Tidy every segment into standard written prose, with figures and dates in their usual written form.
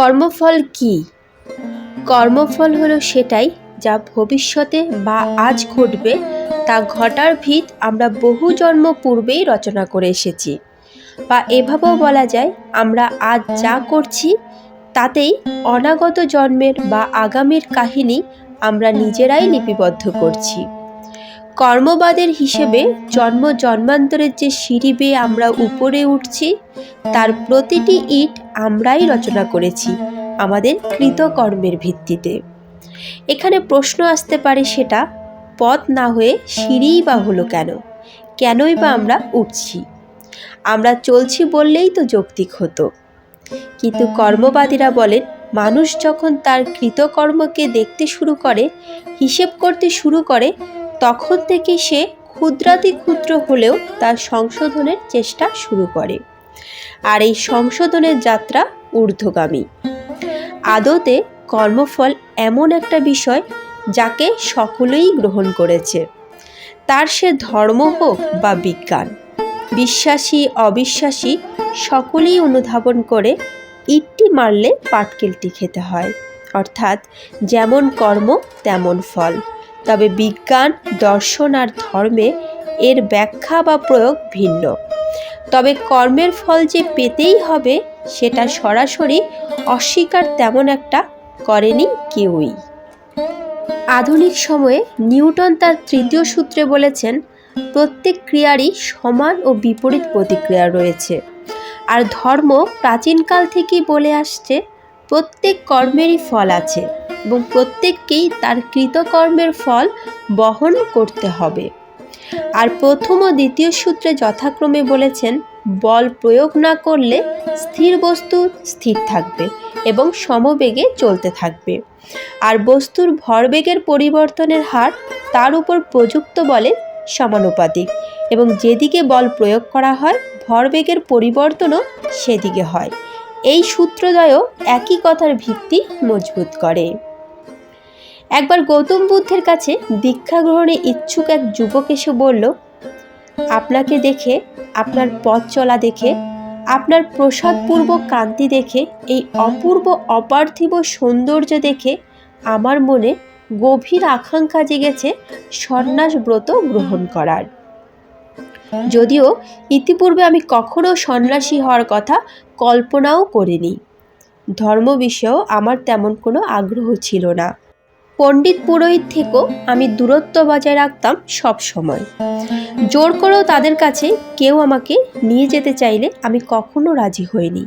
কর্মফল কি? কর্মফল হলো সেটাই যা ভবিষ্যতে বা আজ ঘটবে, তা ঘটার ভিত আমরা বহু জন্ম পূর্বেই রচনা করে এসেছি। বা এভাবেও বলা যায়, আমরা আজ যা করছি তাতেই অনাগত জন্মের বা আগামীর কাহিনী আমরা নিজেরাই লিপিবদ্ধ করছি। কর্মবাদের হিসেবে জন্ম জন্মান্তরের যে সিঁড়ি বেয়ে আমরা উপরে উঠছি, তার প্রতিটি ইট আমরাই রচনা করেছি আমাদের কৃতকর্মের ভিত্তিতে। এখানে প্রশ্ন আসতে পারে, সেটা পথ না হয়ে সিঁড়িই বা হলো কেন? কেনই বা আমরা উঠছি? আমরা চলছি বললেই তো যৌক্তিক হতো। কিন্তু কর্মবাদীরা বলেন, মানুষ যখন তার কৃতকর্মকে দেখতে শুরু করে, হিসেব করতে শুরু করে, তখন থেকে সে ক্ষুদ্রাতি ক্ষুদ্র হলেও তার সংশোধনের চেষ্টা শুরু করে। আর এই সংশোধনের যাত্রা ঊর্ধ্বগামী। আদতে কর্মফল এমন একটা বিষয় যাকে সকলেই গ্রহণ করেছে। তার সে ধর্ম হোক বা বিজ্ঞান, বিশ্বাসী অবিশ্বাসী সকলেই অনুধাবন করে ইটটি মারলে পাটকেলটি খেতে হয়। অর্থাৎ যেমন কর্ম তেমন ফল। তবে বিজ্ঞান, দর্শন আর ধর্মে এর ব্যাখ্যা বা প্রয়োগ ভিন্ন। তবে কর্মের ফল যে পেতেই হবে সেটা সরাসরি অস্বীকার তেমন একটা করেনি কেউই। আধুনিক সময়ে নিউটন তার তৃতীয় সূত্রে বলেছেন, প্রত্যেক ক্রিয়ারই সমান ও বিপরীত প্রতিক্রিয়া রয়েছে। আর ধর্ম প্রাচীনকাল থেকেই বলে আসছে, প্রত্যেক কর্মেরই ফল আছে এবং প্রত্যেককেই তার কৃতকর্মের ফল বহন করতে হবে। আর প্রথম ও দ্বিতীয় সূত্রে যথাক্রমে বলেছেন, বল প্রয়োগ না করলে স্থির বস্তু স্থির থাকবে এবং সমবেগে চলতে থাকবে। আর বস্তুর ভরবেগের পরিবর্তনের হার তার উপর প্রযুক্ত বলে সমানুপাতিক, এবং যেদিকে বল প্রয়োগ করা হয় ভরবেগের পরিবর্তনও সেদিকে হয়। এই সূত্রদ্বয়ও একই কথার ভিত্তি মজবুত করে। একবার গৌতম বুদ্ধের কাছে দীক্ষা গ্রহণে ইচ্ছুক এক যুবক এসে বলল, আপনাকে দেখে, আপনার পথ চলা দেখে, আপনার প্রসাদপূর্ব কান্তি দেখে, এই অপূর্ব অপার্থিব সৌন্দর্য দেখে আমার মনে গভীর আকাঙ্ক্ষা জেগেছে সন্ন্যাস ব্রত গ্রহণ করার। যদিও ইতিপূর্বে আমি কখনো সন্ন্যাসী হওয়ার কথা কল্পনাও করিনি। ধর্ম বিষয়েও আমার তেমন কোনো আগ্রহ ছিল না। পণ্ডিত পুরোহিত থেকেও আমি দূরত্ব বজায় রাখতাম সব সময়। জোর করেও তাদের কাছে কেউ আমাকে নিয়ে যেতে চাইলে আমি কখনো রাজি হইনি।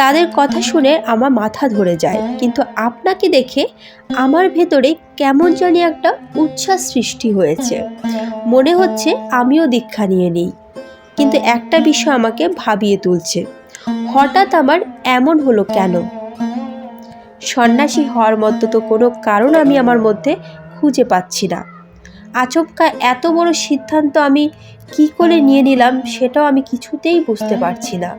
তাদের কথা শুনে আমার মাথা ধরে যায়। কিন্তু আপনাকে দেখে আমার ভেতরে কেমন জানি একটা উচ্ছ্বাস সৃষ্টি হয়েছে। মনে হচ্ছে আমিও দীক্ষা নিয়ে নিই। কিন্তু একটা বিষয় আমাকে ভাবিয়ে তুলছে, হঠাৎ আমার এমন হলো কেন? সন্ন্যাসী হওয়ার মতো তো কোনো কারণ আমি আমার মধ্যে খুঁজে পাচ্ছি না। আচমকা এত বড় সিদ্ধান্ত আমি কি করে নিয়ে নিলাম সেটাও আমি কিছুতেই বুঝতে পারছি না।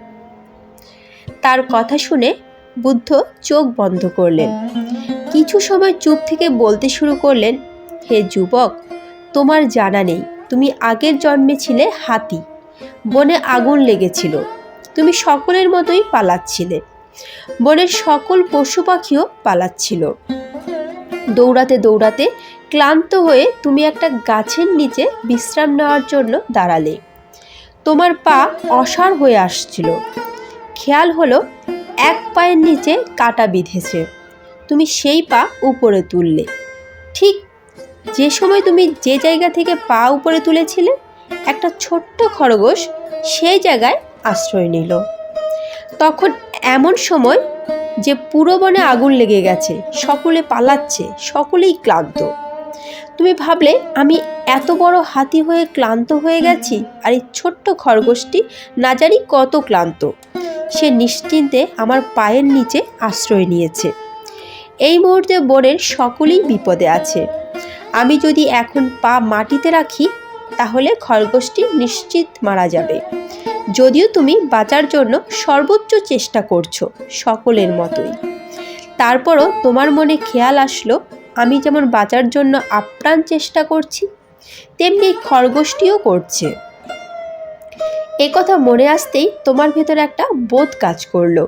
তার কথা শুনে বুদ্ধ চোখ বন্ধ করলেন। কিছু সময় চুপ থেকে বলতে শুরু করলেন, হে যুবক, তোমার জানা নেই তুমি আগের জন্মে ছিলে হাতি। বনে আগুন লেগেছিল, তুমি সকলের মতোই পালাচ্ছিলে। বনের সকল পশু পাখিও পালাচ্ছিল। দৌড়াতে দৌড়াতে ক্লান্ত হয়ে তুমি একটা গাছের নিচে বিশ্রাম নেওয়ার জন্য দাঁড়ালে। তোমার পা অসাড় হয়ে আসছিল। খেয়াল হলো এক পায়ের নিচে কাঁটা বিঁধেছে। তুমি সেই পা উপরে তুললে। ঠিক যে সময় তুমি যে জায়গা থেকে পা উপরে তুলেছিলে, একটা ছোট্ট খরগোশ সেই জায়গায় আশ্রয় নিল। তখন এমন সময় যে পুরো বনে আগুন লেগে গেছে, সকলে পালাচ্ছে, সকলেই ক্লান্ত। তুমি ভাবলে, আমি এত বড় হাতি হয়ে ক্লান্ত হয়ে গেছি, আর এই ছোট্ট খরগোশটি না জানি কত ক্লান্ত, সে নিশ্চিন্তে আমার পায়ের নিচে আশ্রয় নিয়েছে। এই মুহূর্তে বনের সকলেই বিপদে আছে। আমি যদি এখন পা মাটিতে রাখি তাহলে খরগোশটি নিশ্চিত মারা যাবে। যদিও তুমি বাঁচার জন্য সর্বোচ্চ চেষ্টা করছো সকলের মতোই, তারপরও তোমার মনে খেয়াল আসলো, আমি যেমন বাঁচার জন্য আপ্রাণ চেষ্টা করছি, তেমনি খরগোশটিও করছে। এ কথা মনে আসতেই তোমার ভেতরে একটা বোধ কাজ করলো,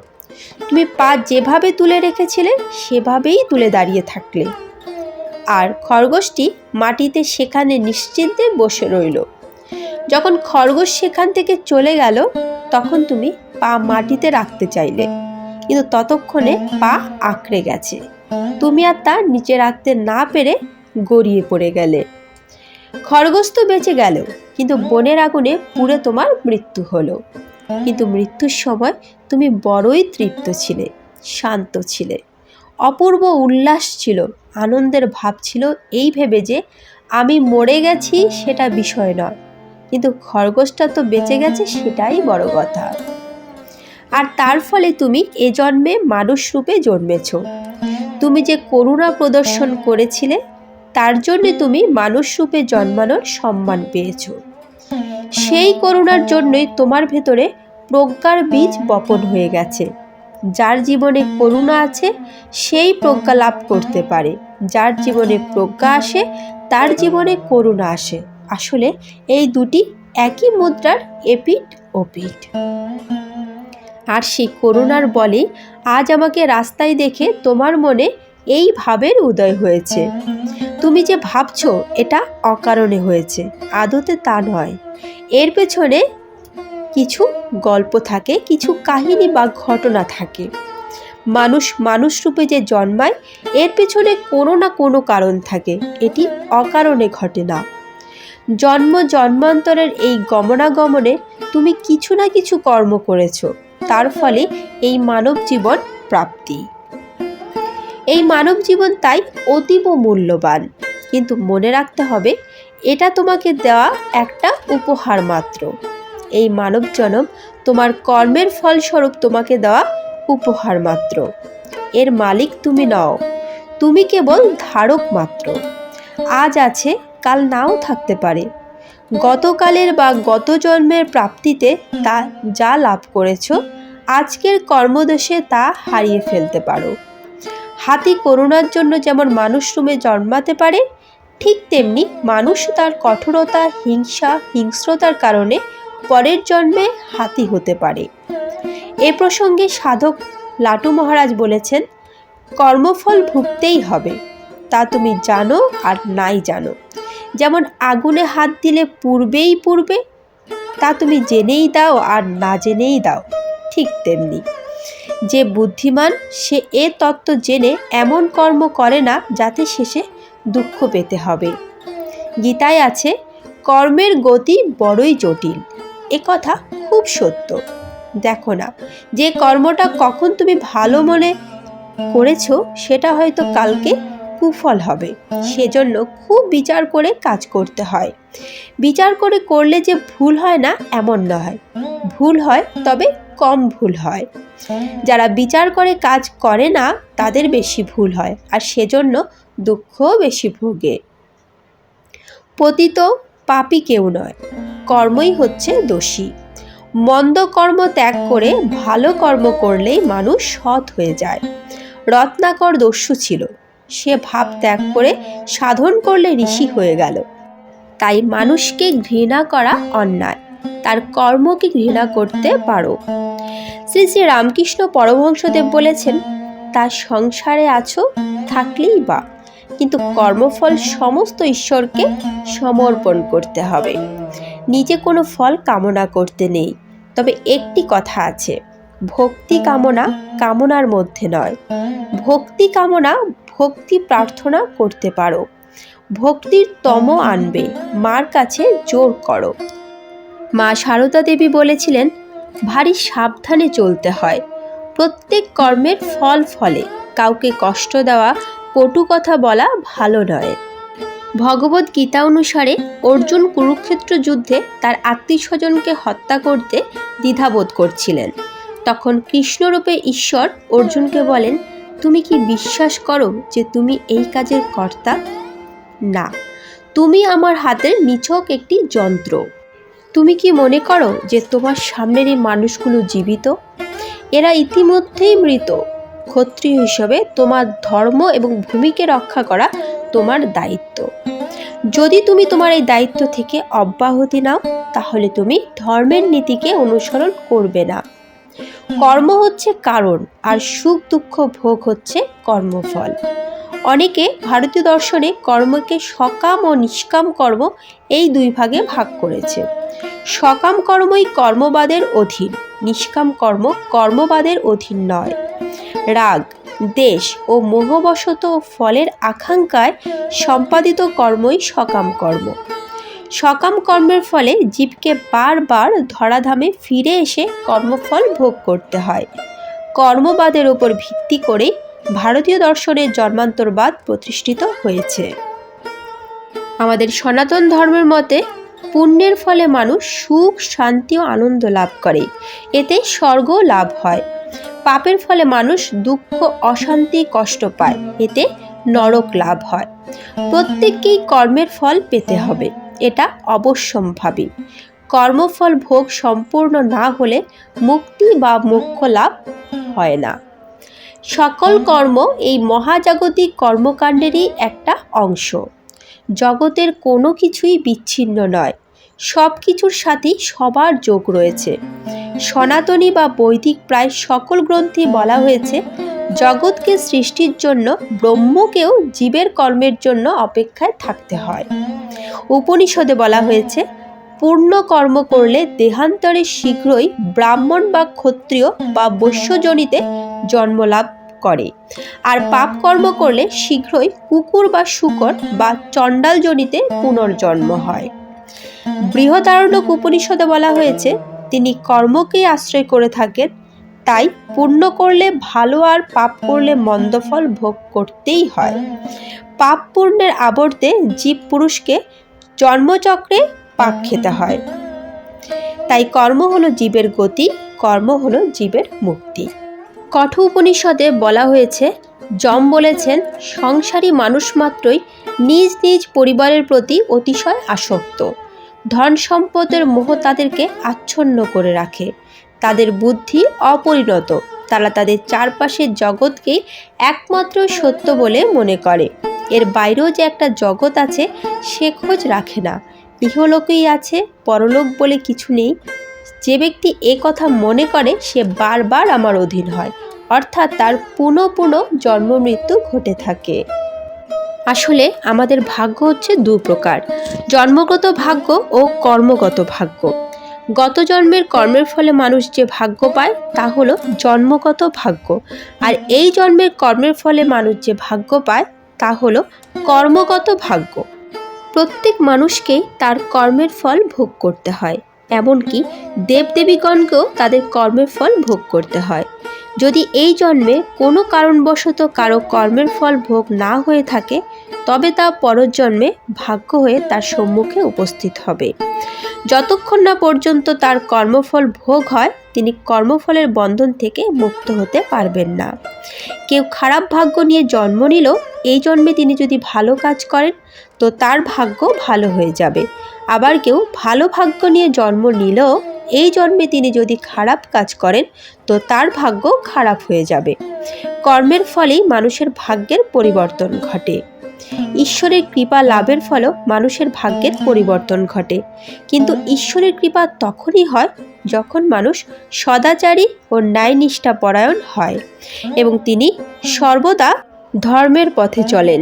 তুমি পা যেভাবে তুলে রেখেছিলে সেভাবেই তুলে দাঁড়িয়ে থাকলে। আর খরগোশটি মাটিতে সেখানে নিশ্চিন্তে বসে রইল। যখন খরগোশ সেখান থেকে চলে গেল তখন তুমি পা মাটিতে রাখতে চাইলে, কিন্তু ততক্ষণে পা আঁকড়ে গেছে। তুমি আর তা নিচে রাখতে না পেরে গড়িয়ে পড়ে গেলে। খরগোশ তো বেঁচে গেল, কিন্তু বনের আগুনে পুড়ে তোমার মৃত্যু হলো। কিন্তু মৃত্যুর সময় তুমি বড়ই তৃপ্ত ছিলে, শান্ত ছিলে, অপূর্ব উল্লাস ছিল, আনন্দের ভাব ছিল এই ভেবে যে আমি মরে গেছি সেটা বিষয় নয়, কিন্তু খরগোশটা তো বেঁচে গেছে সেটাই বড় কথা। আর তার ফলে তুমি এ জন্মে মানুষ রূপে জন্মেছ। তুমি যে করুণা প্রদর্শন করেছিলে তার জন্যে তুমি মানুষ রূপে জন্মানোর সম্মান পেয়েছ। সেই করুণার জন্যই তোমার ভেতরে প্রজ্ঞার বীজ বপন হয়ে গেছে। যার জীবনে করুণা আছে সেই প্রজ্ঞা লাভ করতে পারে, যার জীবনে প্রজ্ঞা আসে তার জীবনে করুণা আসে। আসলে এই দুটি একই মুদ্রার এপিঠ ওপিঠ। আর সেই করুণার বলে আজ আমাকে রাস্তায় দেখে তোমার মনে এই ভাবের উদয় হয়েছে। তুমি যে ভাবছো এটা অকারণে হয়েছে, আদতে তা নয়। এর পেছনে কিছু গল্প থাকে, কিছু কাহিনী বা ঘটনা থাকে। মানুষ মানুষ রূপে যে জন্মায় এর পেছনে কোনো না কোনো কারণ থাকে, এটি অকারণে ঘটে না। জন্ম জন্মান্তরের এই গমনাগমনে তুমি কিছু না কিছু কর্ম করেছ, তার ফলে এই মানব জীবন প্রাপ্তি। এই মানব জীবন তাই অতীব মূল্যবান, কিন্তু মনে রাখতে হবে এটা তোমাকে দেওয়া একটা উপহার মাত্র। এই মানব জন্ম তোমার কর্মের ফলস্বরূপ তোমাকে দেওয়া উপহার মাত্র। এর মালিক তুমি নও, তুমি কেবল ধারক মাত্র। আজ আছে কাল নাও থাকতে পারে। গতকালের বা গত জন্মের প্রাপ্তিতে তা যা লাভ করেছ আজকের কর্মদোষে তা হারিয়ে ফেলতে পারো। হাতি করুণার জন্য যেমন মানুষ রূপে জন্মাতে পারে, ঠিক তেমনি মানুষ তার কঠোরতা, হিংসা, হিংস্রতার কারণে পরের জন্মে হাতি হতে পারে। এ প্রসঙ্গে সাধক লাটু মহারাজ বলেছেন, কর্মফল ভুগতেই হবে, তা তুমি জানো আর নাই জানো। যেমন আগুনে হাত দিলে পূর্বেই পূর্বে, তা তুমি জেনেই দাও আর না জেনেই দাও, ঠিক তেমনি যে বুদ্ধিমান সে এ তত্ত্ব জেনে এমন কর্ম করে না যাতে শেষে দুঃখ পেতে হবে। গীতায় আছে, কর্মের গতি বড়ই জটিল। এ কথা খুব সত্য। দেখো না, যে কর্মটা কখন তুমি ভালো মনে করেছো সেটা হয়তো কালকে কুফল হবে। সেজন্য খুব বিচার করে কাজ করতে হয়। বিচার করে করলে যে ভুল হয় না এমন নয়, ভুল হয়, তবে কম ভুল হয়। যারা বিচার করে কাজ করে না তাদের বেশি ভুল হয়, আর সেজন্য দুঃখ বেশি ভোগে। পতিত পাপী কেউ নয়, কর্মই হচ্ছে দোষী। মন্দ কর্ম ত্যাগ করে ভালো কর্ম করলেই মানুষ সৎ হয়ে যায়। রত্নাকর দস্যু ছিল, সে ভাব ত্যাগ করে সাধন করলে ঋষি হয়ে গেল। তাই মানুষকে ঘৃণা করা অন্যায়, তার কর্মকে ঘৃণা করতে পারো। শ্রী শ্রী রামকৃষ্ণ পরমহংসদেব বলেছেন, তার সংসারে আছো থাকলেই বা, কিন্তু কর্মফল সমস্ত ঈশ্বরকে সমর্পণ করতে হবে। নিজে কোনো ফল কামনা করতে নেই। তবে একটি কথা আছে, ভক্তি কামনা কামনার মধ্যে নয়। ভক্তি কামনা ভক্তি প্রার্থনা করতে পারো। ভক্তির তম আনবে, মার কাছে জোর করো। মা সারদা দেবী বলেছিলেন, ভারী সাবধানে চলতে হয়। প্রত্যেক কর্মের ফল ফলে, কাউকে কষ্ট দেওয়া, কটু কথা বলা ভালো নয়। ভগবদ্ গীতা অনুসারে অর্জুন কুরুক্ষেত্র যুদ্ধে তার আত্মীয়স্বজনকে হত্যা করতে দ্বিধাবোধ করছিলেন। তখন কৃষ্ণরূপে ঈশ্বর অর্জুনকে বলেন, তুমি কি বিশ্বাস করো যে তুমি এই কাজের কর্তা? না, তুমি আমার হাতের নিছক একটি যন্ত্র। তুমি কি মনে করো যে তোমার সামনের এই মানুষগুলো জীবিত? এরা ইতিমধ্যেই মৃত। ক্ষত্রিয় হিসেবে তোমার ধর্ম এবং ভূমিকে রক্ষা করা তোমার দায়িত্ব। যদি তুমি তোমার এই দায়িত্ব থেকে অব্যাহতি নাও তাহলে তুমি ধর্মের নীতিকে অনুসরণ করবে না। কর্ম হচ্ছে কারণ আর সুখ দুঃখ ভোগ হচ্ছে কর্মফল। অনেকে ভারতীয় দর্শনে কর্মকে সকাম ও নিষ্কাম কর্ম এই দুই ভাগে ভাগ করেছে। সকাম কর্মই কর্মবাদের অধীন, নিষ্কাম কর্ম কর্মবাদের অধীন নয়। রাগ, দেশ ও মোহবশত ফলের আকাঙ্ক্ষায় সম্পাদিত কর্মই সকাম কর্ম। সকাম কর্মের ফলে জীবকে বারবার ধরাধামে ফিরে এসে কর্মফল ভোগ করতে হয়। কর্মবাদের উপর ভিত্তি করেই ভারতীয় দর্শনের জন্মান্তরবাদ প্রতিষ্ঠিত হয়েছে। আমাদের সনাতন ধর্মের মতে পুণ্যের ফলে মানুষ সুখ, শান্তি ও আনন্দ লাভ করে, এতে স্বর্গ লাভ হয়। পাপের ফলে মানুষ দুঃখ, অশান্তি, কষ্ট পায়, এতে নরক লাভ হয়। প্রত্যেককেই কর্মের ফল পেতে হবে, এটা অবশ্যম্ভাবী। কর্মফল ভোগ সম্পূর্ণ না হলে মুক্তি বা মোক্ষ লাভ হয় না। সকল কর্ম এই মহাজাগতিক কর্মকাণ্ডেরই একটা অংশ। জগতের কোনো কিছুই বিচ্ছিন্ন নয়, সব কিছুর সাথেই সবার যোগ রয়েছে। সনাতনী বা বৈদিক প্রায় সকল গ্রন্থে বলা হয়েছে জগৎকে সৃষ্টির জন্য ব্রহ্মকেও জীবের কর্মের জন্য অপেক্ষায় থাকতে হয়। উপনিষদে বলা হয়েছে পূর্ণ কর্ম করলে দেহান্তরে শীঘ্রই ব্রাহ্মণ বা ক্ষত্রিয় বা বৈশ্যজনিতে জন্মলাভ করে, আর পাপ কর্ম করলে শীঘ্রই কুকুর বা শূকর বা চণ্ডাল জনিতে পুনর্জন্ম হয়। বৃহদারণ্যক উপনিষদে বলা হয়েছে তিনি কর্মকেই আশ্রয় করে থাকেন, তাই পুণ্য করলে ভালো আর পাপ করলে মন্দ ফল ভোগ করতেই হয়। পাপ পুণ্যের আবর্তে জীব পুরুষকে জন্মচক্রে পাক খেতে হয়। তাই কর্ম হলো জীবের গতি, কর্ম হলো জীবের মুক্তি। কঠোর উপনিষদে বলা হয়েছে যম বলেছেন সংসারী মানুষ মাত্রই নিজ নিজ পরিবারের প্রতি অতিশয় আসক্ত। ধন সম্পদের মোহ তাদেরকে আচ্ছন্ন করে রাখে, তাদের বুদ্ধি অপরিণত, তারা তাদের চারপাশের জগৎকেই একমাত্র সত্য বলে মনে করে। এর বাইরেও যে একটা জগৎ আছে সে খোঁজ রাখে না। ইহলোকেই আছে, পরলোক বলে কিছু নেই। যে ব্যক্তি এ কথা মনে করে সে বারবার আমার অধীন হয়, অর্থাৎ তার পুনঃ পুনঃ জন্ম মৃত্যু ঘটে থাকে। আসলে আমাদের ভাগ্য হচ্ছে দু প্রকার, জন্মগত ভাগ্য ও কর্মগত ভাগ্য। গত জন্মের কর্মের ফলে মানুষ যে ভাগ্য পায় তা হলো জন্মগত ভাগ্য, আর এই জন্মের কর্মের ফলে মানুষ যে ভাগ্য পায় তা হলো কর্মগত ভাগ্য। প্রত্যেক মানুষকেই তার কর্মের ফল ভোগ করতে হয়, এমনকি দেবদেবীগণকেও তাদের কর্মের ফল ভোগ করতে হয়। যদি এই জন্মে কোনো কারণবশত কারো কর্মের ফল ভোগ না হয়ে থাকে তবে তা পরজন্মে ভাগ্য হয়ে তার সম্মুখে উপস্থিত হবে। যতক্ষণ না পর্যন্ত তার কর্মফল ভোগ হয় তিনি কর্মফলের বন্ধন থেকে মুক্ত হতে পারবেন না। কেউ খারাপ ভাগ্য নিয়ে জন্ম নিল, এই জন্মে তিনি যদি ভালো কাজ করেন তো তার ভাগ্য ভালো হয়ে যাবে। আবার কেউ ভালো ভাগ্য নিয়ে জন্ম নিলেও এই জন্মে তিনি যদি খারাপ কাজ করেন তো তার ভাগ্য খারাপ হয়ে যাবে। কর্মের ফলেই মানুষের ভাগ্যের পরিবর্তন ঘটে। ঈশ্বরের কৃপা লাভের ফলেও মানুষের ভাগ্যের পরিবর্তন ঘটে, কিন্তু ঈশ্বরের কৃপা তখনই হয় যখন মানুষ সদাচারী ও ন্যায়নিষ্ঠাপরায়ণ হয় এবং তিনি সর্বদা ধর্মের পথে চলেন।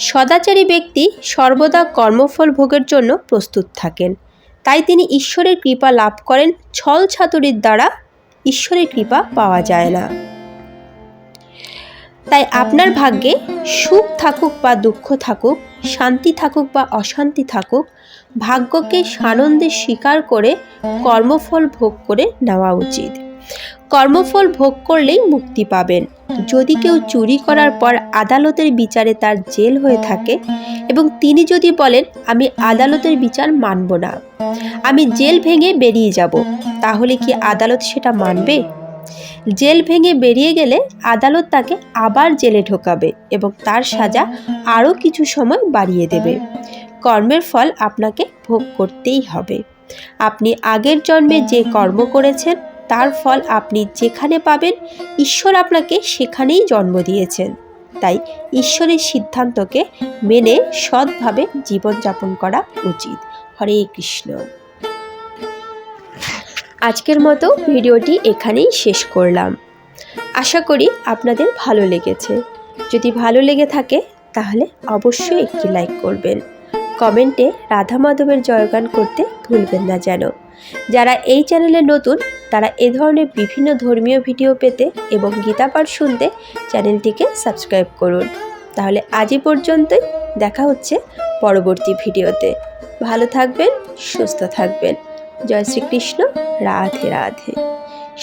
সদাচারী ব্যক্তি সর্বদা কর্মফল ভোগের জন্য প্রস্তুত থাকেন, তাই তিনি ঈশ্বরের কৃপা লাভ করেন। ছল ছাতুরির দ্বারা ঈশ্বরের কৃপা পাওয়া যায় না। তাই আপনার ভাগ্যে সুখ থাকুক বা দুঃখ থাকুক, শান্তি থাকুক বা অশান্তি থাকুক, ভাগ্যকে সানন্দে স্বীকার করে কর্মফল ভোগ করে নেওয়া উচিত। কর্মফল ভোগ করলেই মুক্তি পাবেন। যদি কেউ চুরি করার পর আদালতের বিচারে তার জেল হয়ে থাকে এবং তিনি যদি বলেন আমি আদালতের বিচার মানব না, আমি জেল ভেঙে বেরিয়ে যাব, তাহলে কি আদালত সেটা মানবে? জেল ভেঙে বেরিয়ে গেলে আদালত তাকে আবার জেলে ঢোকাবে এবং তার সাজা আরও কিছু সময় বাড়িয়ে দেবে। কর্মের ফল আপনাকে ভোগ করতেই হবে। আপনি আগের জন্মে যে কর্ম করেছেন তার ফল আপনি যেখানে পাবেন, ঈশ্বর আপনাকে সেখানেই জন্ম দিয়েছেন। তাই ঈশ্বরের সিদ্ধান্তকে মেনে সৎভাবে জীবনযাপন করা উচিত। হরে কৃষ্ণ। আজকের মতো ভিডিওটি এখানেই শেষ করলাম। আশা করি আপনাদের ভালো লেগেছে। যদি ভালো লেগে থাকে তাহলে অবশ্যই একটি লাইক করবেন। কমেন্টে রাধা মাধবের জয়গান করতে ভুলবেন না যেন। যারা এই চ্যানেলে নতুন তারা এ ধরনের বিভিন্ন ধর্মীয় ভিডিও পেতে এবং গীতা পাঠ শুনতে চ্যানেলটিকে সাবস্ক্রাইব করুন। তাহলে আজই পর্যন্তই, দেখা হচ্ছে পরবর্তী ভিডিওতে। ভালো থাকবেন, সুস্থ থাকবেন। জয় শ্রীকৃষ্ণ, রাধে রাধে।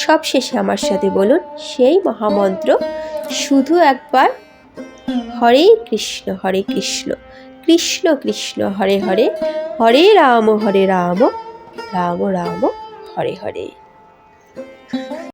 সব শেষে আমার সাথে বলুন সেই মহামন্ত্র, শুধু একবার, হরে কৃষ্ণ কৃষ্ণ কৃষ্ণ হরে হরে, হরে রাম রাম রাম হরে হরে।